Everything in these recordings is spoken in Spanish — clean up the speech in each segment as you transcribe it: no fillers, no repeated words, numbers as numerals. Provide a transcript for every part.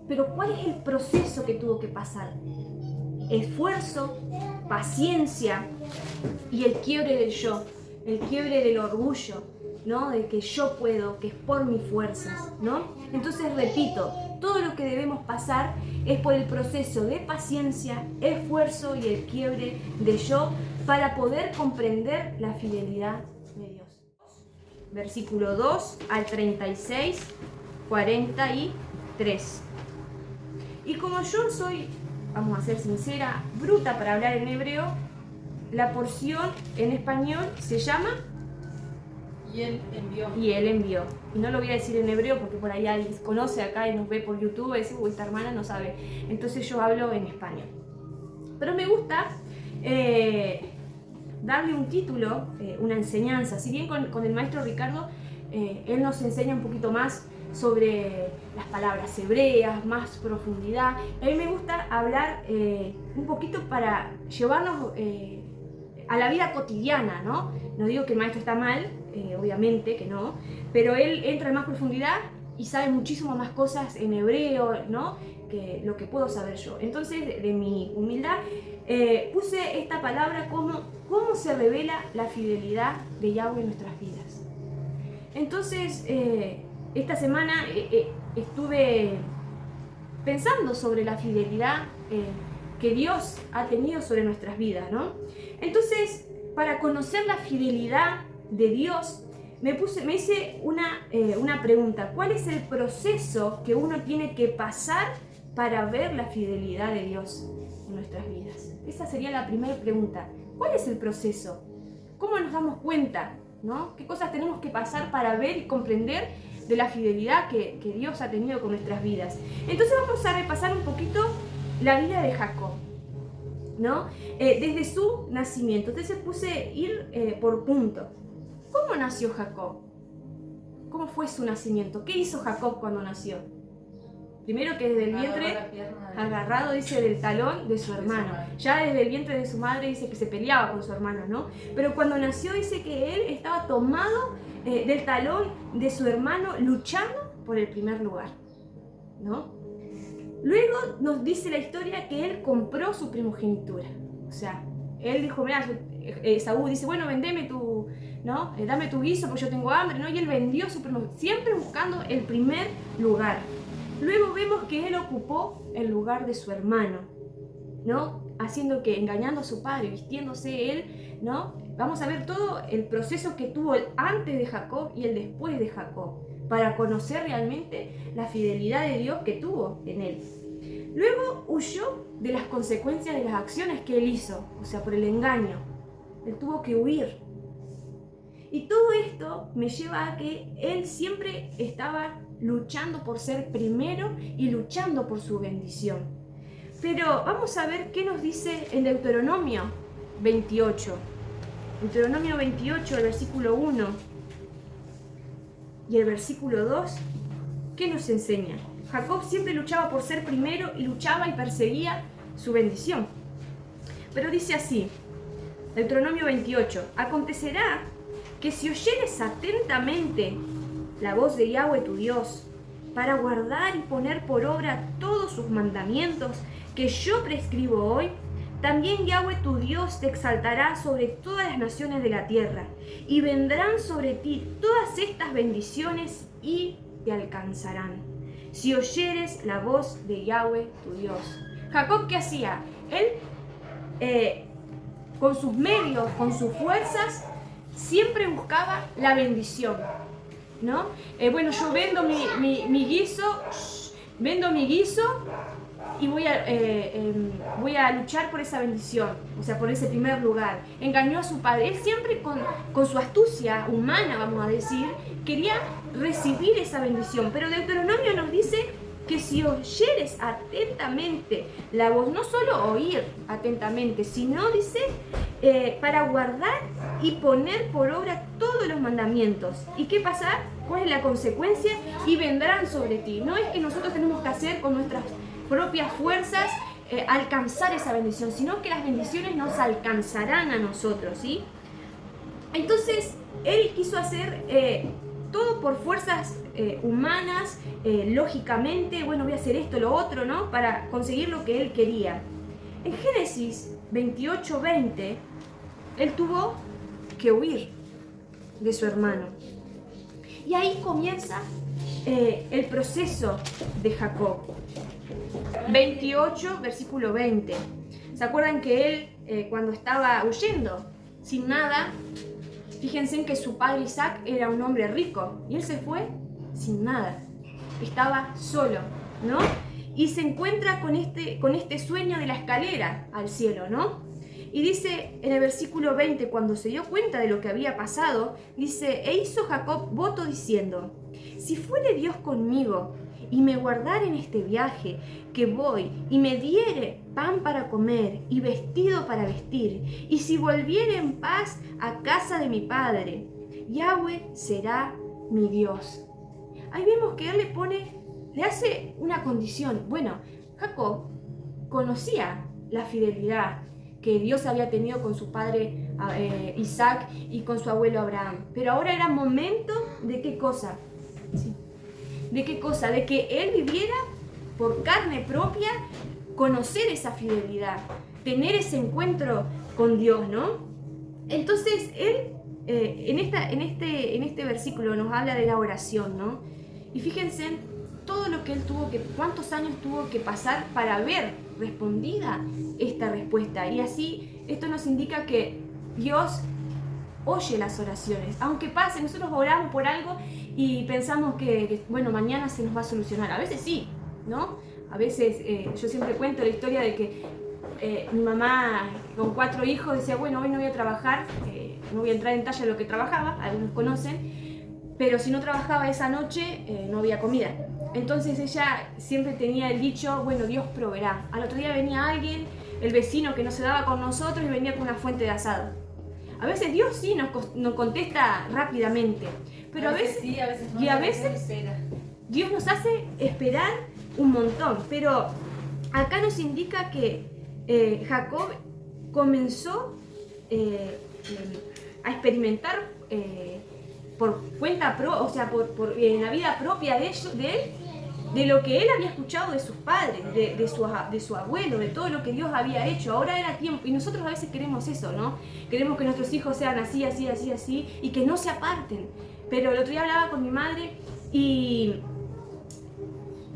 Pero ¿cuál es el proceso que tuvo que pasar? Esfuerzo, paciencia y el quiebre del yo, el quiebre del orgullo, ¿no? De que yo puedo, que es por mis fuerzas, ¿no? Entonces repito, todo lo que debemos pasar es por el proceso de paciencia, esfuerzo y el quiebre de yo para poder comprender la fidelidad de Dios. Versículo 2 al 36, 43. Y como yo soy, vamos a ser sincera, bruta para hablar en hebreo, la porción en español se llama Y él envió. Y él envió. Y no lo voy a decir en hebreo porque por ahí alguien conoce acá y nos ve por YouTube y dice, uy, esta hermana no sabe. Entonces yo hablo en español. Pero me gusta darle un título, una enseñanza. Si bien con el maestro Ricardo, él nos enseña un poquito más sobre las palabras hebreas, más profundidad. A mí me gusta hablar un poquito para llevarnos a la vida cotidiana, ¿no? No digo que el maestro está mal, obviamente que no, pero él entra en más profundidad y sabe muchísimo más cosas en hebreo, ¿no? Que lo que puedo saber yo. Entonces, de mi humildad, puse esta palabra como cómo se revela la fidelidad de Yahweh en nuestras vidas. Entonces, esta semana estuve pensando sobre la fidelidad que Dios ha tenido sobre nuestras vidas, ¿no? Entonces, para conocer la fidelidad de Dios, me hice una pregunta. ¿Cuál es el proceso que uno tiene que pasar para ver la fidelidad de Dios en nuestras vidas? Esa sería la primera pregunta. ¿Cuál es el proceso? ¿Cómo nos damos cuenta, ¿no? ¿Qué cosas tenemos que pasar para ver y comprender de la fidelidad que Dios ha tenido con nuestras vidas? Entonces vamos a repasar un poquito la vida de Jacob, ¿no? Desde su nacimiento. Entonces puse ir por puntos. ¿Cómo nació Jacob? ¿Cómo fue su nacimiento? ¿Qué hizo Jacob cuando nació? Primero que desde el vientre, agarrado, dice, del talón de su hermano. Ya desde el vientre de su madre dice que se peleaba con su hermano, ¿no? Pero cuando nació dice que él estaba tomado del talón de su hermano, luchando por el primer lugar, ¿no? Luego nos dice la historia que él compró su primogenitura. O sea, él dijo, mira, Esaú dice, bueno, vendeme tu, ¿no? Dame tu guiso porque yo tengo hambre, ¿no? Y él vendió su primogenitura, siempre buscando el primer lugar. Luego vemos que él ocupó el lugar de su hermano, ¿no? Haciendo que, engañando a su padre, vistiéndose él, ¿no? Vamos a ver todo el proceso que tuvo el antes de Jacob y el después de Jacob, para conocer realmente la fidelidad de Dios que tuvo en él. Luego huyó de las consecuencias de las acciones que él hizo, o sea, por el engaño. Él tuvo que huir. Y todo esto me lleva a que él siempre estaba luchando por ser primero y luchando por su bendición. Pero vamos a ver qué nos dice en Deuteronomio 28. Deuteronomio 28, el versículo 1 y el versículo 2, ¿qué nos enseña? Jacob siempre luchaba por ser primero y luchaba y perseguía su bendición. Pero dice así, Deuteronomio 28, acontecerá que si oyeres atentamente la voz de Yahweh tu Dios, para guardar y poner por obra todos sus mandamientos que yo prescribo hoy, también Yahweh tu Dios te exaltará sobre todas las naciones de la tierra, y vendrán sobre ti todas estas bendiciones y te alcanzarán, si oyeres la voz de Yahweh tu Dios. Jacob, ¿qué hacía? Él, con sus medios, con sus fuerzas, siempre buscaba la bendición, ¿no? Bueno, yo vendo mi guiso y voy a luchar por esa bendición, o sea, por ese primer lugar. Engañó a su padre. Él siempre con su astucia humana, vamos a decir, quería recibir esa bendición. Pero Deuteronomio nos dice que si oyeres atentamente la voz, no solo oír atentamente, sino, dice, para guardar y poner por obra todos los mandamientos. ¿Y qué pasa? ¿Cuál es la consecuencia? Y vendrán sobre ti. No es que nosotros tenemos que hacer con nuestras propias fuerzas alcanzar esa bendición, sino que las bendiciones nos alcanzarán a nosotros, ¿sí? Entonces, él quiso hacer todo por fuerzas humanas, lógicamente, bueno, voy a hacer esto, lo otro, ¿no? Para conseguir lo que él quería. En Génesis 28:20, él tuvo que huir de su hermano. Y ahí comienza el proceso de Jacob. 28, versículo 20. ¿Se acuerdan que él, cuando estaba huyendo, sin nada, fíjense en que su padre Isaac era un hombre rico y él se fue sin nada? Estaba solo, ¿no? Y se encuentra con este sueño de la escalera al cielo, ¿no? Y dice en el versículo 20, cuando se dio cuenta de lo que había pasado, dice: e hizo Jacob voto diciendo: si fuere Dios conmigo y me guardare en este viaje que voy, y me diere pan para comer y vestido para vestir, y si volviere en paz a casa de mi padre, Yahweh será mi Dios. Ahí vemos que él le hace una condición. Bueno, Jacob conocía la fidelidad que Dios había tenido con su padre Isaac y con su abuelo Abraham, pero ahora era momento de ¿qué cosa? Sí. ¿De qué cosa? De que él viviera por carne propia, conocer esa fidelidad, tener ese encuentro con Dios, ¿no? Entonces él en este versículo nos habla de la oración, ¿no? Y fíjense en todo lo que él cuántos años tuvo que pasar para ver respondida esta respuesta. Y así esto nos indica que Dios oye las oraciones. Aunque pase, nosotros oramos por algo y pensamos que bueno, mañana se nos va a solucionar. A veces sí, ¿no? A veces, yo siempre cuento la historia de que mi mamá con 4 hijos decía: bueno, hoy no voy a trabajar, no voy a entrar en detalle de lo que trabajaba, algunos conocen, pero si no trabajaba esa noche, no había comida. Entonces ella siempre tenía el dicho: bueno, Dios proveerá. Al otro día venía alguien, el vecino que no se daba con nosotros, y venía con una fuente de asado. A veces Dios sí nos contesta rápidamente, pero a veces sí, a veces no, y a veces Dios nos hace esperar un montón. Pero acá nos indica que Jacob comenzó a experimentar por cuenta propia, o sea, en la vida propia de él, de lo que él había escuchado de sus padres, de su abuelo, de todo lo que Dios había hecho. Ahora era tiempo, y nosotros a veces queremos eso, ¿no? Queremos que nuestros hijos sean así, así, así, así, y que no se aparten. Pero el otro día hablaba con mi madre y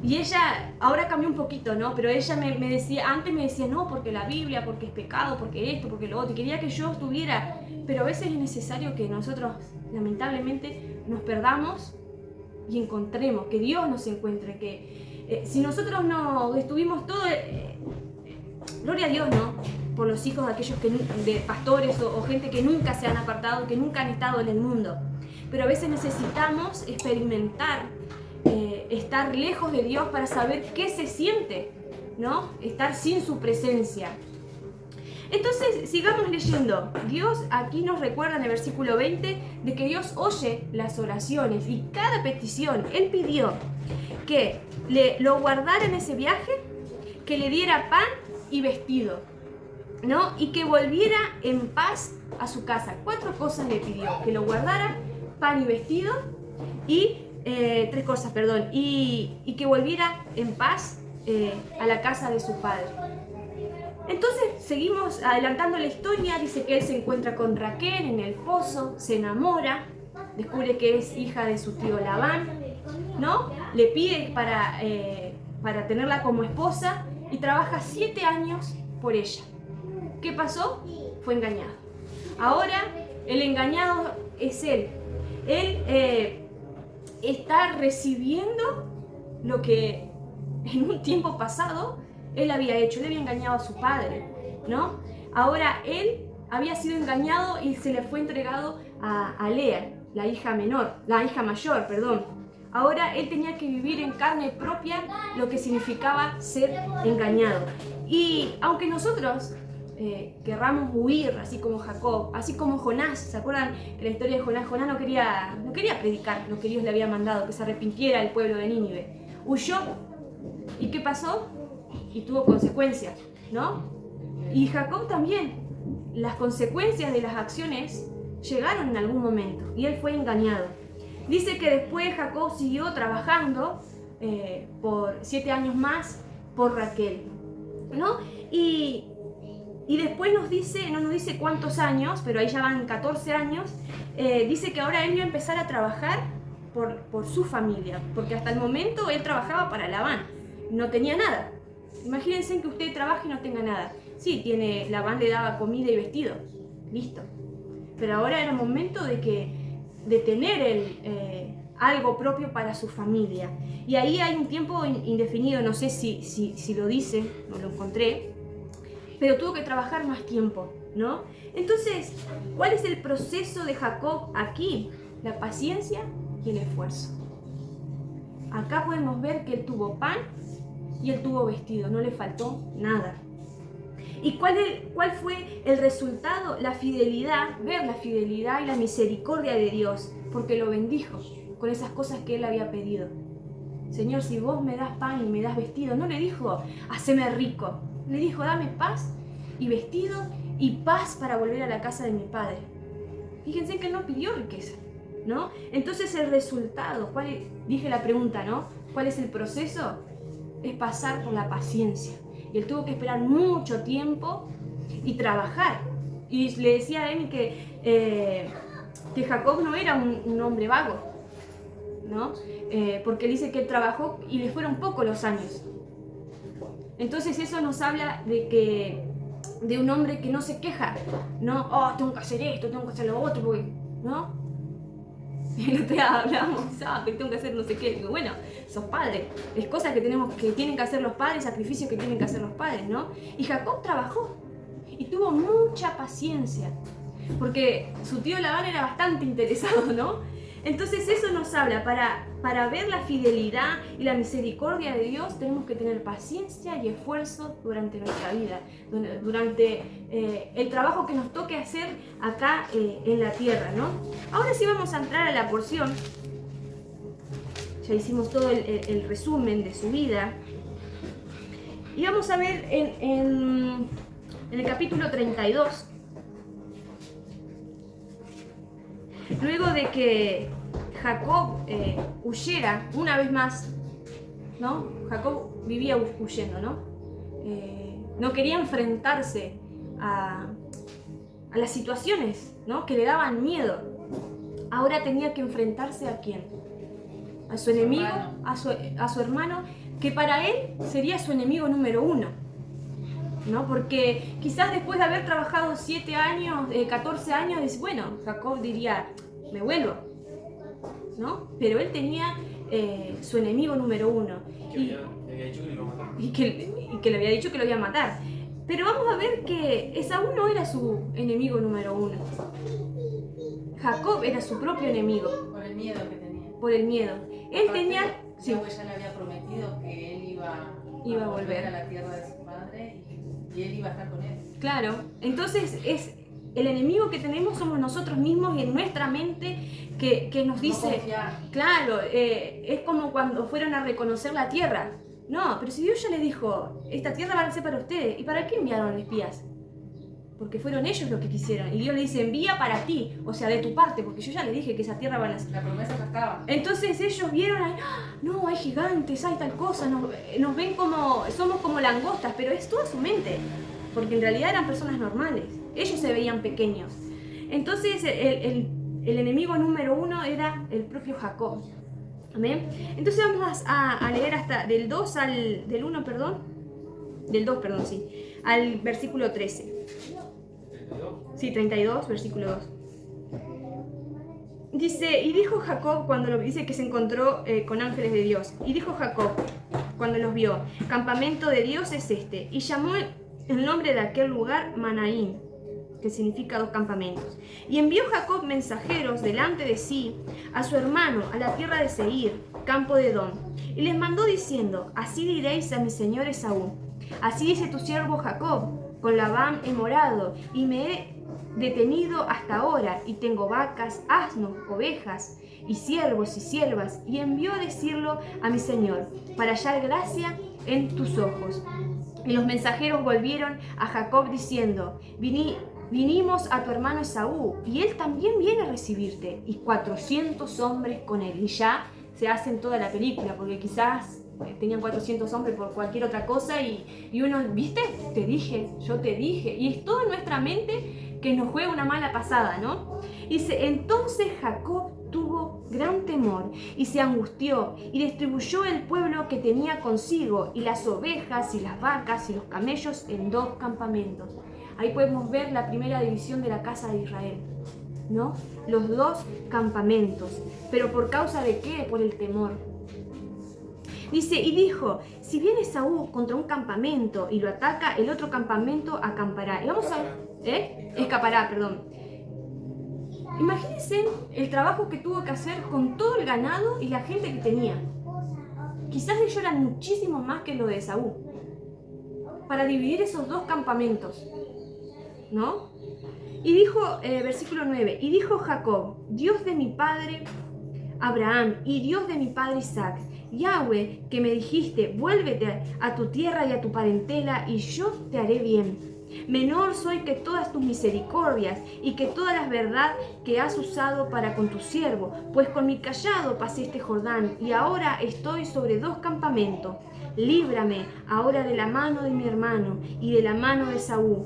ella, ahora cambió un poquito, ¿no? Pero ella me decía, antes me decía: no, porque la Biblia, porque es pecado, porque esto, porque lo otro, y quería que yo estuviera. Pero a veces es necesario que nosotros, lamentablemente, nos perdamos y encontremos, que Dios nos encuentre, que si nosotros no estuvimos todo, gloria a Dios, ¿no? Por los hijos de aquellos de pastores o gente que nunca se han apartado, que nunca han estado en el mundo. Pero a veces necesitamos experimentar, estar lejos de Dios para saber qué se siente, ¿no? Estar sin su presencia. Entonces, sigamos leyendo. Dios aquí nos recuerda en el versículo 20 de que Dios oye las oraciones y cada petición. Él pidió que lo guardara en ese viaje, que le diera pan y vestido, ¿no? Y que volviera en paz a su casa. 4 cosas le pidió: que lo guardara, pan y vestido, y 3 cosas, perdón, y que volviera en paz a la casa de su padre. Entonces seguimos adelantando la historia. Dice que él se encuentra con Raquel en el pozo, se enamora, descubre que es hija de su tío Labán, ¿no? Le pide para tenerla como esposa y trabaja 7 años por ella. ¿Qué pasó? Fue engañado. Ahora el engañado es él. Él está recibiendo lo que en un tiempo pasado él había hecho. Él había engañado a su padre, ¿no? Ahora él había sido engañado y se le fue entregado a Lea, la hija mayor, perdón. Ahora él tenía que vivir en carne propia lo que significaba ser engañado. Y aunque nosotros querramos huir, así como Jacob, así como Jonás, ¿se acuerdan de la historia de Jonás? Jonás no quería predicar lo que Dios le había mandado, que se arrepintiera el pueblo de Nínive. Huyó. ¿Y qué pasó? Y tuvo consecuencias, ¿no? Y Jacob también. Las consecuencias de las acciones llegaron en algún momento y él fue engañado. Dice que después Jacob siguió trabajando por 7 años más por Raquel, ¿no? Y después nos dice, no nos dice cuántos años, pero ahí ya van 14 años, dice que ahora él iba a empezar a trabajar por su familia, porque hasta el momento él trabajaba para Labán, no tenía nada. Imagínense que usted trabaje y no tenga nada. Sí, Labán le daba comida y vestido, listo. Pero ahora era momento de tener algo propio para su familia. Y ahí hay un tiempo indefinido, no sé si lo dice, no lo encontré, pero tuvo que trabajar más tiempo, ¿no? Entonces, ¿cuál es el proceso de Jacob aquí? La paciencia y el esfuerzo. Acá podemos ver que él tuvo pan y él tuvo vestido, no le faltó nada. ¿Y cuál fue el resultado? La fidelidad, ver la fidelidad y la misericordia de Dios, porque lo bendijo con esas cosas que él había pedido. Señor, si vos me das pan y me das vestido, no le dijo, haceme rico, le dijo, dame paz y vestido y paz para volver a la casa de mi padre. Fíjense que él no pidió riqueza, ¿no? Entonces el resultado, dije la pregunta, ¿no? ¿Cuál es el proceso? Es pasar por la paciencia. Y él tuvo que esperar mucho tiempo y trabajar. Y le decía a Emi que Jacob no era un hombre vago, ¿no? Porque él dice que él trabajó y le fueron pocos los años. Entonces eso nos habla de un hombre que no se queja, ¿no? Oh, tengo que hacer esto, tengo que hacer lo otro, porque, ¿no? Y el otro día hablábamos, que tengo que hacer no sé qué. Digo, bueno, sos padre, es cosas que tienen que hacer los padres, sacrificios que tienen que hacer los padres, ¿no? Y Jacob trabajó y tuvo mucha paciencia, porque su tío Labán era bastante interesado, ¿no? Entonces eso nos habla, para ver la fidelidad y la misericordia de Dios tenemos que tener paciencia y esfuerzo durante nuestra vida, durante el trabajo que nos toque hacer acá en la tierra, ¿no? Ahora sí vamos a entrar a la porción. Ya hicimos todo el resumen de su vida. Y vamos a ver en el capítulo 32. Luego de que Jacob huyera una vez más, ¿no? Jacob vivía huyendo, ¿no? No quería enfrentarse a las situaciones, ¿no? Que le daban miedo. Ahora tenía que enfrentarse ¿a quién? A su enemigo, a su hermano, que para él sería su enemigo número 1. ¿No? Porque quizás después de haber trabajado 7 años, 14 años, bueno, Jacob diría, me vuelvo, ¿no? Pero él tenía su enemigo número 1. Le había dicho que lo iba a matar. Y que le había dicho que lo iba a matar. Pero vamos a ver que Esaú no era su enemigo número 1. Jacob era su propio enemigo. Por el miedo que tenía. Por el miedo. Él Aparte, tenía... Sí. Dios ya le había prometido que él iba a volver a la tierra de su padre y él iba a estar con él. Claro, entonces el enemigo que tenemos somos nosotros mismos y en nuestra mente que nos dice, No confiar. claro, es como cuando fueron a reconocer la tierra. No, pero si Dios ya le dijo, esta tierra va a ser para ustedes, ¿y para qué enviaron espías? Porque fueron ellos los que quisieron. Y Dios le dice, envía para ti, o sea, de tu parte, porque yo ya le dije que esa tierra van a ser. La promesa ya estaba. Entonces ellos vieron, no, hay gigantes, hay tal cosa, nos ven como, somos como langostas, pero es toda su mente, porque en realidad eran personas normales, ellos se veían pequeños. Entonces el enemigo número 1 era el propio Jacob. ¿Amén? Entonces vamos a leer hasta del 2 del 1, perdón, del 2, perdón, sí, al versículo 13. 32. Sí, 32, versículo 2. Dice, y dijo Jacob cuando dice que se encontró con ángeles de Dios. Y dijo Jacob cuando los vio, campamento de Dios es este. Y llamó el nombre de aquel lugar Manaín, que significa 2 campamentos. Y envió Jacob mensajeros delante de sí a su hermano a la tierra de Seir, campo de Edom. Y les mandó diciendo, así diréis a mi señor Esaú, así dice tu siervo Jacob, con Labán he morado y me he detenido hasta ahora y tengo vacas, asnos, ovejas y siervos y siervas, y envió a decirlo a mi señor para hallar gracia en tus ojos. Y los mensajeros volvieron a Jacob diciendo, vinimos a tu hermano Esaú y él también viene a recibirte, y 400 hombres con él. Y ya se hace en toda la película, porque quizás tenían 400 hombres por cualquier otra cosa y uno, ¿viste? Te dije, yo te dije. Y es todo en nuestra mente que nos juega una mala pasada, ¿no? Dice, entonces Jacob tuvo gran temor y se angustió y distribuyó el pueblo que tenía consigo y las ovejas y las vacas y los camellos en 2 campamentos. Ahí podemos ver la primera división de la casa de Israel, ¿no? Los 2 campamentos. ¿Pero por causa de qué? Por el temor. Dice, y dijo, si viene Saúl contra un campamento y lo ataca, el otro campamento acampará. Y vamos a ver, escapará, perdón. Imagínense el trabajo que tuvo que hacer con todo el ganado y la gente que tenía. Quizás ellos eran muchísimo más que lo de Saúl. Para dividir esos 2 campamentos, ¿no? Y dijo, versículo 9, y dijo Jacob, Dios de mi padre Abraham y Dios de mi padre Isaac, Yahweh, que me dijiste, vuélvete a tu tierra y a tu parentela, y yo te haré bien. Menor soy que todas tus misericordias y que toda la verdad que has usado para con tu siervo, pues con mi cayado pasé este Jordán, y ahora estoy sobre 2 campamentos. Líbrame ahora de la mano de mi hermano y de la mano de Saúl,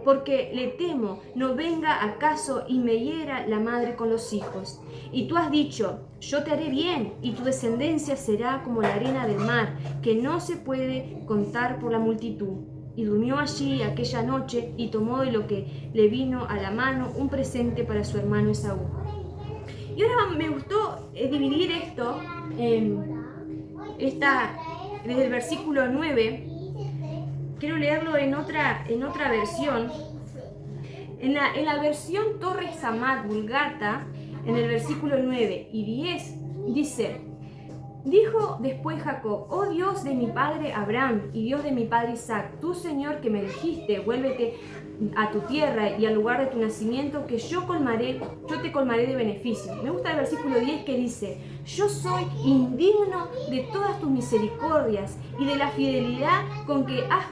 porque le temo, no venga acaso y me hiera la madre con los hijos. Y tú has dicho, yo te haré bien, y tu descendencia será como la arena del mar, que no se puede contar por la multitud. Y durmió allí aquella noche, y tomó de lo que le vino a la mano un presente para su hermano Esaú. Y ahora me gustó dividir esto, desde el versículo 9, quiero leerlo en otra versión. En la versión Torres Amat Vulgata, en el versículo 9 y 10, dice, dijo después Jacob, oh Dios de mi padre Abraham y Dios de mi padre Isaac, tú Señor que me dijiste, vuélvete a tu tierra y al lugar de tu nacimiento, que yo te colmaré de beneficios. Me gusta el versículo 10 que dice, yo soy indigno de todas tus misericordias y de la fidelidad con que has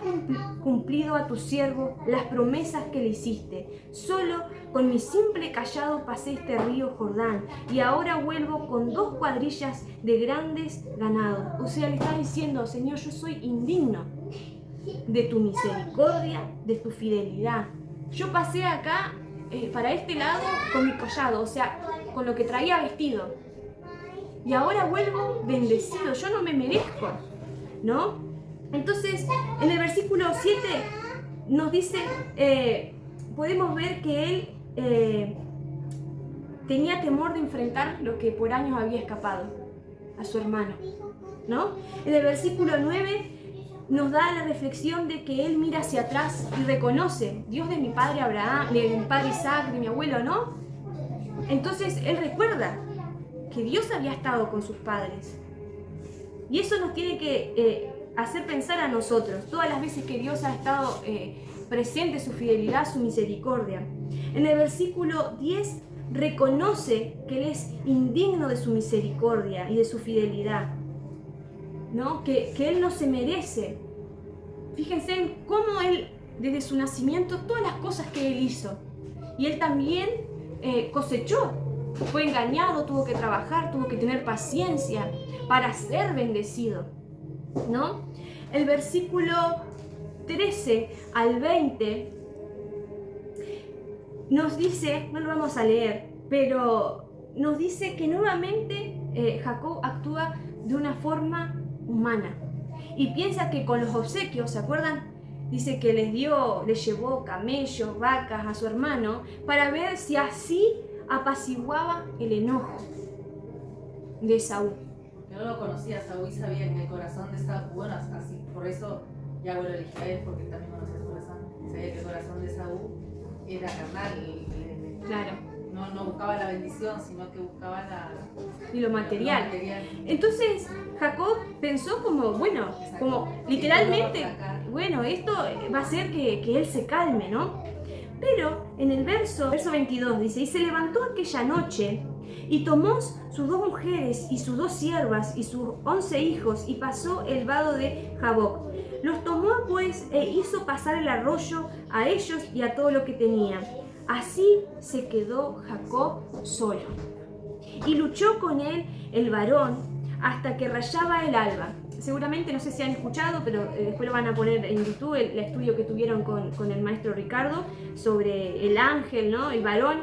cumplido a tu siervo las promesas que le hiciste. Solo con mi simple cayado pasé este río Jordán y ahora vuelvo con 2 cuadrillas de grandes ganados. O sea, le está diciendo, Señor, yo soy indigno de tu misericordia, de tu fidelidad. Yo pasé acá, para este lado, con mi cayado, o sea, con lo que traía vestido. Y ahora vuelvo bendecido, yo no me merezco, ¿no? Entonces, en el versículo 7 nos dice, podemos ver que él tenía temor de enfrentar lo que por años había escapado a su hermano, ¿no? En el versículo 9 nos da la reflexión de que él mira hacia atrás y reconoce, Dios de mi padre Abraham, de mi padre Isaac, de mi abuelo, ¿no? Entonces él recuerda que Dios había estado con sus padres. Y eso nos tiene que hacer pensar a nosotros, todas las veces que Dios ha estado presente, su fidelidad, su misericordia. En el versículo 10 reconoce que él es indigno de su misericordia y de su fidelidad, ¿no? Que él no se merece. Fíjense en cómo él, desde su nacimiento, todas las cosas que él hizo. Y él también cosechó. Fue engañado, tuvo que trabajar, tuvo que tener paciencia para ser bendecido, ¿no? El versículo 13 al 20 nos dice, no lo vamos a leer, pero nos dice que nuevamente Jacob actúa de una forma humana y piensa que con los obsequios, ¿se acuerdan? Dice que le llevó camellos, vacas a su hermano para ver si así apaciguaba el enojo de Saúl. Yo no lo conocía a Saúl y sabía que el corazón de Saúl, bueno, así, por eso Yahweh lo eligió a él, porque también conocía su corazón. Sabía que el corazón de Saúl era carnal. Claro. No buscaba la bendición, sino que buscaba lo material. Entonces Jacob pensó como, bueno, como literalmente, bueno, esto va a hacer que él se calme, ¿no? Pero en el verso 22 dice, y se levantó aquella noche y tomó sus 2 mujeres y sus 2 siervas y sus 11 hijos y pasó el vado de Jaboc. Los tomó pues e hizo pasar el arroyo a ellos y a todo lo que tenía. Así se quedó Jacob solo. Y luchó con él el varón hasta que rayaba el alba. Seguramente, no sé si han escuchado, pero después lo van a poner en YouTube, el estudio que tuvieron con el maestro Ricardo sobre el ángel, ¿no? El varón,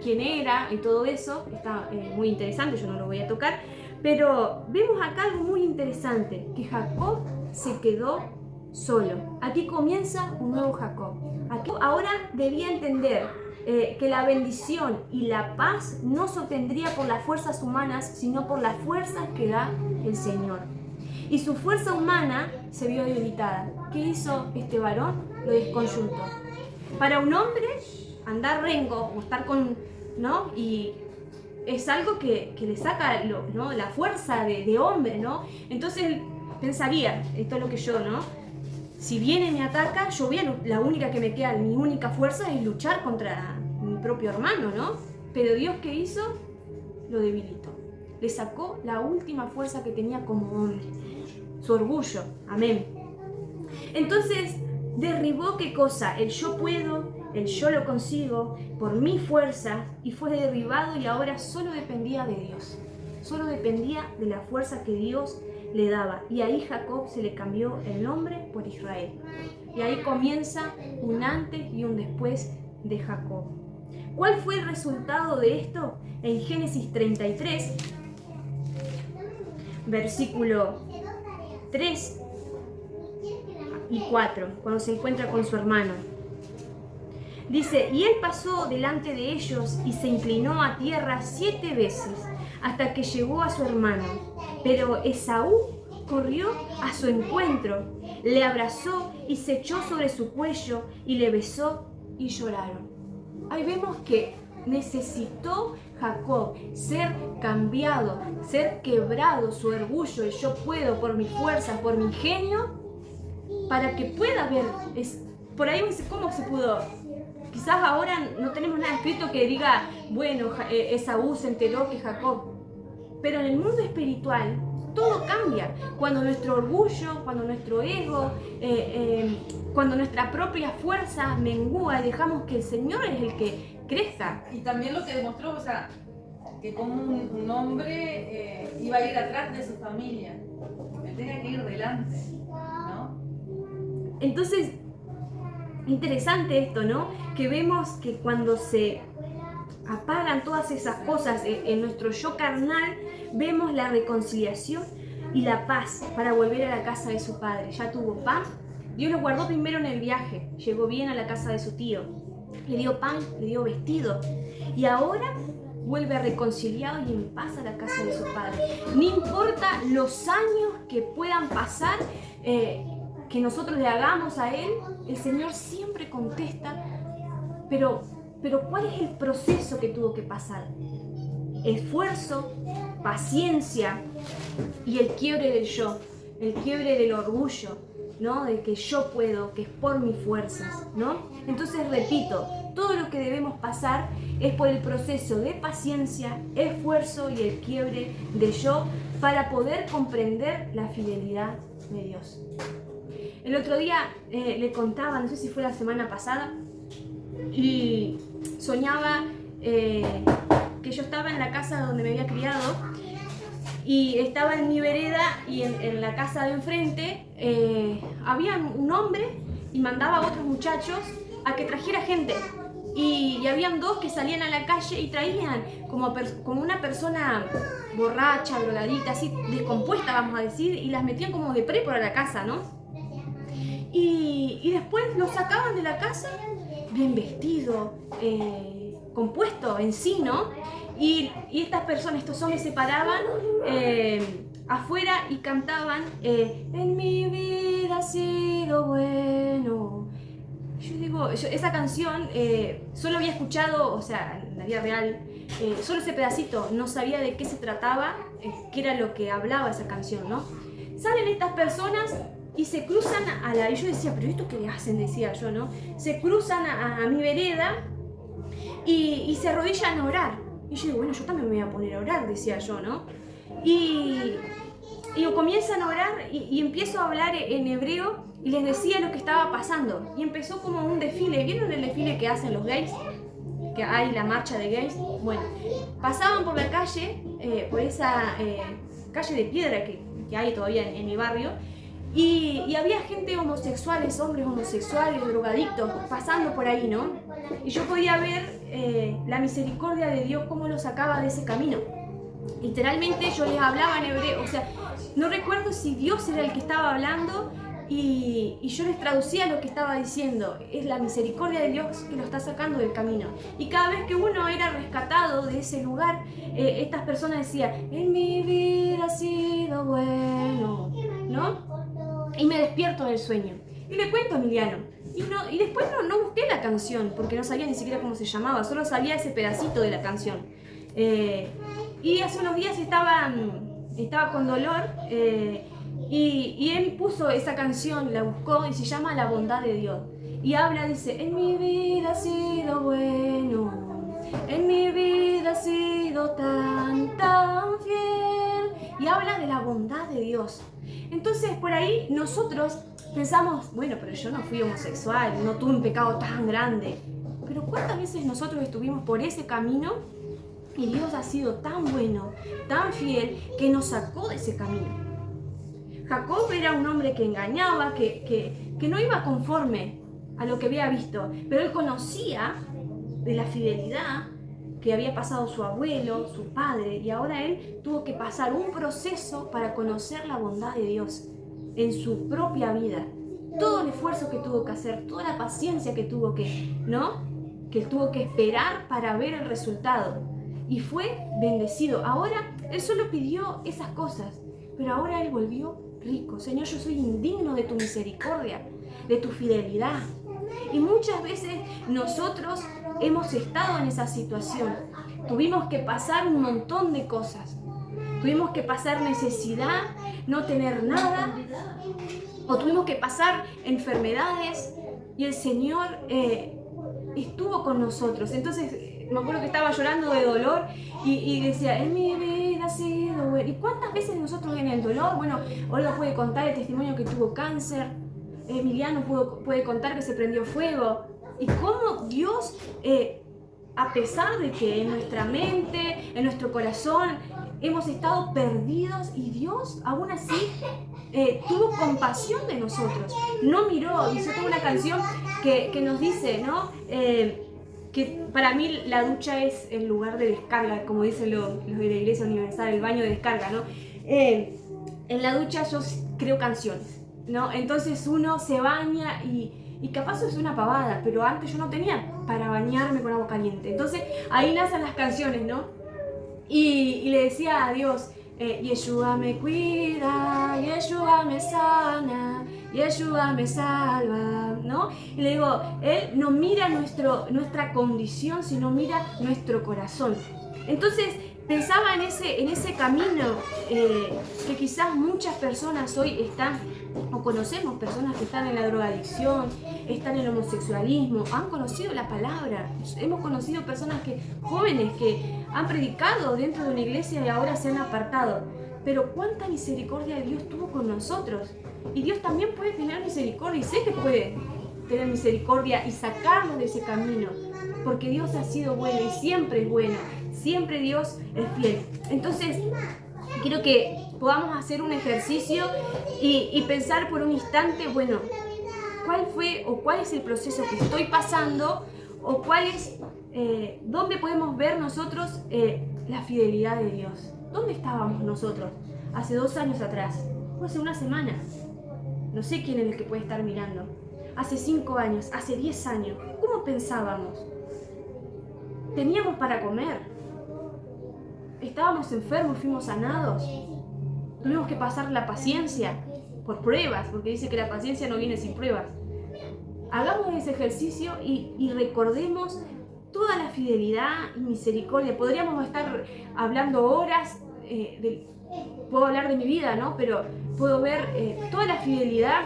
quién era y todo eso. Está muy interesante, yo no lo voy a tocar. Pero vemos acá algo muy interesante, que Jacob se quedó solo. Aquí comienza un nuevo Jacob. Aquí, ahora debía entender que la bendición y la paz no se obtendría por las fuerzas humanas, sino por las fuerzas que da el Señor. Y su fuerza humana se vio debilitada. ¿Qué hizo este varón? Lo desconyuntó. Para un hombre, andar rengo o estar con, ¿no? Y es algo que le saca, ¿no? La fuerza de hombre, ¿no? Entonces él pensaría, esto es lo que yo, ¿no? Si viene y me ataca, yo voy la única que me queda, mi única fuerza es luchar contra mi propio hermano, ¿no? Pero Dios, ¿qué hizo? Lo debilitó. Le sacó la última fuerza que tenía como hombre, su orgullo. Amén. Entonces, derribó ¿qué cosa? El yo puedo, el yo lo consigo, por mi fuerza, y fue derribado y ahora solo dependía de Dios. Solo dependía de la fuerza que Dios le daba. Y ahí Jacob se le cambió el nombre por Israel. Y ahí comienza un antes y un después de Jacob. ¿Cuál fue el resultado de esto? En Génesis 33, versículo 3 y 4, cuando se encuentra con su hermano. Dice, y él pasó delante de ellos y se inclinó a tierra 7 veces hasta que llegó a su hermano. Pero Esaú corrió a su encuentro, le abrazó y se echó sobre su cuello y le besó y lloraron. Ahí vemos que necesitó Jacob ser cambiado, ser quebrado su orgullo, el yo puedo por mi fuerza, por mi ingenio, para que pueda ver. Por ahí dice, ¿cómo se pudo? Quizás ahora no tenemos nada escrito que diga, bueno, Esaú se enteró que Jacob. Pero en el mundo espiritual todo cambia. Cuando nuestro orgullo, cuando nuestro ego, cuando nuestra propia fuerza mengua y dejamos que el Señor es el que crezca. Y también lo que demostró, o sea, que como un hombre iba a ir atrás de su familia, él tenía que ir delante, ¿no? Entonces, interesante esto, ¿no? Que vemos que cuando se apagan todas esas cosas en nuestro yo carnal, vemos la reconciliación y la paz para volver a la casa de su padre. Ya tuvo paz. Dios lo guardó primero en el viaje, llegó bien a la casa de su tío, le dio pan, le dio vestido, y ahora vuelve reconciliado y en paz a la casa de su padre. No importa los años que puedan pasar, que nosotros le hagamos a él, el Señor siempre contesta, pero ¿cuál es el proceso que tuvo que pasar? Esfuerzo, paciencia y el quiebre del yo, el quiebre del orgullo, ¿no? De que yo puedo, que es por mis fuerzas, ¿no? Entonces repito, todo lo que debemos pasar es por el proceso de paciencia, esfuerzo y el quiebre del yo para poder comprender la fidelidad de Dios. El otro día le contaba, no sé si fue la semana pasada, y soñaba que yo estaba en la casa donde me había criado y estaba en mi vereda y en la casa de enfrente había un hombre y mandaba a otros muchachos a que trajera gente y habían 2 que salían a la calle y traían como una persona borracha, drogadita, así descompuesta vamos a decir, y las metían como de prepor a la casa, ¿no? Y después los sacaban de la casa bien vestido, compuesto en sí, ¿no? Y estas personas, estos hombres se paraban afuera y cantaban en mi vida ha sido bueno. Yo digo, esa canción solo había escuchado, o sea, en la vida real, solo ese pedacito, no sabía de qué se trataba, qué era lo que hablaba esa canción, ¿no? Salen estas personas y se cruzan y yo decía, pero ¿esto qué le hacen? Decía yo, ¿no? Se cruzan a mi vereda y se arrodillan a orar. Y yo digo, bueno, yo también me voy a poner a orar, decía yo, ¿no? Y comienzan a orar y empiezo a hablar en hebreo y les decía lo que estaba pasando. Y empezó como un desfile. ¿Vieron el desfile que hacen los gays? que hay la marcha de gays. Bueno, pasaban por la calle, por esa calle de piedra que hay todavía en mi barrio, y había gente homosexuales, hombres homosexuales, drogadictos, pasando por ahí, ¿no? Y yo podía ver la misericordia de Dios, cómo los sacaba de ese camino. Literalmente yo les hablaba en hebreo, o sea, no recuerdo si Dios era el que estaba hablando y yo les traducía lo que estaba diciendo. Es la misericordia de Dios que lo está sacando del camino. Y cada vez que uno era rescatado de ese lugar, estas personas decían, en mi vida ha sido bueno, ¿no? Y me despierto del sueño. Y le cuento a Emiliano. Y después no busqué la canción, porque no sabía ni siquiera cómo se llamaba, solo sabía ese pedacito de la canción. Y hace unos días estaba con dolor y él puso esa canción, la buscó y se llama La bondad de Dios. Y habla, dice, en mi vida ha sido bueno, en mi vida ha sido tan fiel. Y habla de la bondad de Dios. Entonces por ahí nosotros pensamos, bueno, pero yo no fui homosexual, no tuve un pecado tan grande. Pero ¿cuántas veces nosotros estuvimos por ese camino y Dios ha sido tan bueno, tan fiel, que nos sacó de ese camino? Jacob era un hombre que engañaba, que no iba conforme a lo que había visto, pero él conocía de la fidelidad que había pasado su abuelo, su padre, y ahora él tuvo que pasar un proceso para conocer la bondad de Dios en su propia vida. Todo el esfuerzo que tuvo que hacer, toda la paciencia que tuvo que esperar para ver el resultado. Y fue bendecido. Ahora él solo pidió esas cosas, pero ahora él volvió rico. Señor, yo soy indigno de tu misericordia, de tu fidelidad. Y muchas veces nosotros hemos estado en esa situación. Tuvimos que pasar un montón de cosas. Tuvimos que pasar necesidad, no tener nada, o tuvimos que pasar enfermedades y el Señor estuvo con nosotros. Entonces me acuerdo que estaba llorando de dolor y decía, en mi vida ha sido bueno. ¿Y cuántas veces nosotros en el dolor? Bueno, Olga puede contar el testimonio que tuvo cáncer, Emiliano puede contar que se prendió fuego. Y cómo Dios, a pesar de que en nuestra mente, en nuestro corazón, hemos estado perdidos, y Dios aún así tuvo compasión de nosotros. No miró. Y yo tengo una canción que nos dice, ¿no? Que para mí la ducha es el lugar de descarga, como dicen los de la Iglesia Universal, el baño de descarga, ¿no? En la ducha yo creo canciones, ¿no? Entonces uno se baña y capaz es una pavada, pero antes yo no tenía para bañarme con agua caliente. Entonces ahí nacen las canciones, ¿no? Y le decía a Dios, Yeshua me cuida, Yeshua me sana, Yeshua me salva, ¿no? Y le digo, Él no mira nuestra condición, sino mira nuestro corazón. Entonces pensaba en ese camino que quizás muchas personas hoy están, o conocemos personas que están en la drogadicción, están en el homosexualismo, han conocido la palabra. Hemos conocido personas jóvenes que han predicado dentro de una iglesia y ahora se han apartado. Pero cuánta misericordia de Dios tuvo con nosotros. Y Dios también puede tener misericordia, y sé que puede tener misericordia y sacarnos de ese camino, porque Dios ha sido bueno y siempre es bueno, siempre Dios es fiel. Entonces quiero que podamos hacer un ejercicio y pensar por un instante, bueno, ¿cuál fue o cuál es el proceso que estoy pasando? ¿O cuál es, dónde podemos ver nosotros la fidelidad de Dios? ¿Dónde estábamos nosotros hace 2 años atrás? O hace una semana. No sé quién es el que puede estar mirando. Hace 5 años, hace 10 años. ¿Cómo pensábamos? ¿Teníamos para comer? ¿Estábamos enfermos y fuimos sanados? ¿Tuvimos que pasar la paciencia por pruebas? Porque dice que la paciencia no viene sin pruebas. Hagamos ese ejercicio y recordemos toda la fidelidad y misericordia. Podríamos estar hablando horas, puedo hablar de mi vida, ¿no? Pero puedo ver toda la fidelidad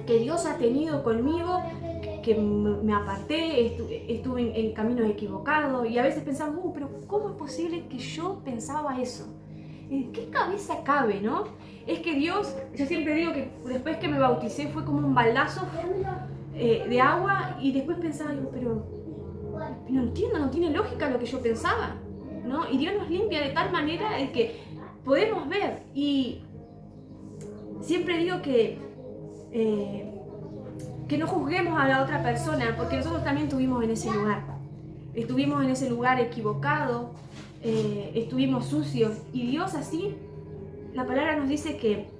que Dios ha tenido conmigo, que me aparté, estuve en caminos equivocados, y a veces pensamos, pero ¿cómo es posible que yo pensaba eso? ¿En qué cabeza cabe, no? Es que Dios, yo siempre digo que después que me bauticé fue como un baldazo de agua, y después pensaba, pero no entiendo, no tiene lógica lo que yo pensaba, ¿no? Y Dios nos limpia de tal manera en que podemos ver. Y siempre digo que no juzguemos a la otra persona, porque nosotros también estuvimos en ese lugar. Estuvimos en ese lugar equivocado, estuvimos sucios. Y Dios así, la palabra nos dice que,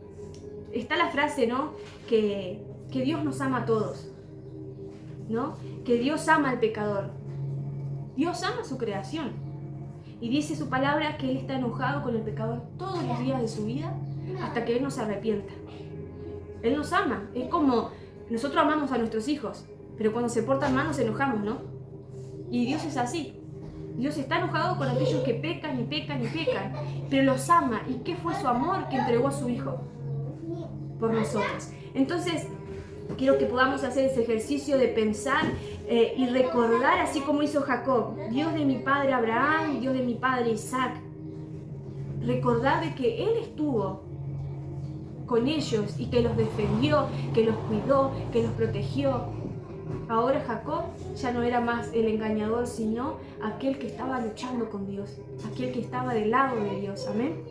está la frase, ¿no? Que Dios nos ama a todos, ¿no? Que Dios ama al pecador. Dios ama su creación. Y dice su palabra que Él está enojado con el pecador todos los días de su vida hasta que Él no se arrepienta. Él nos ama. Es como nosotros amamos a nuestros hijos, pero cuando se portan mal nos enojamos, ¿no? Y Dios es así. Dios está enojado con aquellos que pecan y pecan y pecan, pero los ama. ¿Y qué fue su amor? Que entregó a su Hijo por nosotros. Entonces, quiero que podamos hacer ese ejercicio de pensar y recordar, así como hizo Jacob, Dios de mi padre Abraham, Dios de mi padre Isaac. Recordar de que Él estuvo con ellos y que los defendió, que los cuidó, que los protegió. Ahora Jacob ya no era más el engañador, sino aquel que estaba luchando con Dios, aquel que estaba del lado de Dios. Amén.